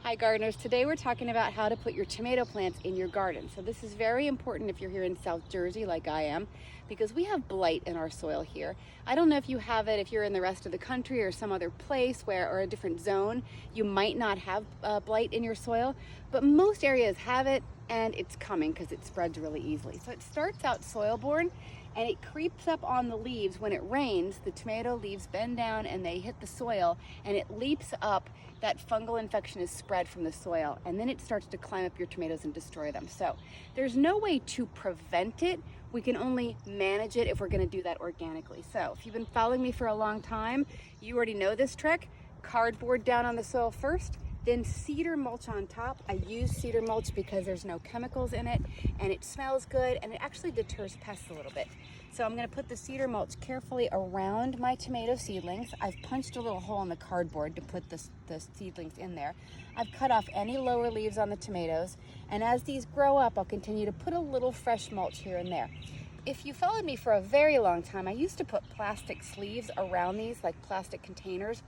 Hi gardeners, today we're talking about how to put your tomato plants in your garden. So this is very important if you're here in South Jersey like I am, because we have blight in our soil here. I don't know if you have it if you're in the rest of the country or some other place or a different zone, you might not have blight in your soil, but most areas have it and it's coming because it spreads really easily. So it starts out soil borne and it creeps up on the leaves. When it rains, the tomato leaves bend down and they hit the soil and it leaps up. That fungal infection is spread from the soil and then it starts to climb up your tomatoes and destroy them. So there's no way to prevent it. We can only manage it if we're going to do that organically. So if you've been following me for a long time, you already know this trick. Cardboard down on the soil first, then cedar mulch on top. I use cedar mulch because there's no chemicals in it and it smells good and it actually deters pests a little bit. So I'm going to put the cedar mulch carefully around my tomato seedlings. I've punched a little hole in the cardboard to put the seedlings in there. I've cut off any lower leaves on the tomatoes, and as these grow up, I'll continue to put a little fresh mulch here and there. If you followed me for a very long time, I used to put plastic sleeves around these, like plastic containers,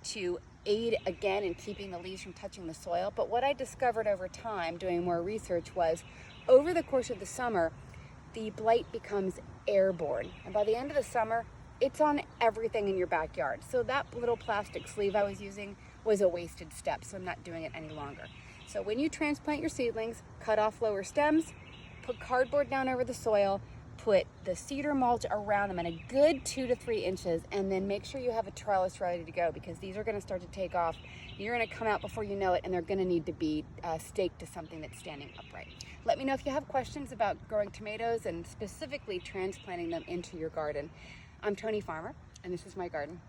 to aid again in keeping the leaves from touching the soil. But what I discovered over time doing more research was over the course of the summer, the blight becomes airborne. And by the end of the summer, it's on everything in your backyard. So that little plastic sleeve I was using was a wasted step, so I'm not doing it any longer. So when you transplant your seedlings, cut off lower stems, put cardboard down over the soil, put the cedar mulch around them in a good 2 to 3 inches, and then make sure you have a trellis ready to go because these are going to start to take off. You're going to come out before you know it, and they're going to need to be staked to something that's standing upright. Let me know if you have questions about growing tomatoes and specifically transplanting them into your garden. I'm Tony Farmer, and this is my garden.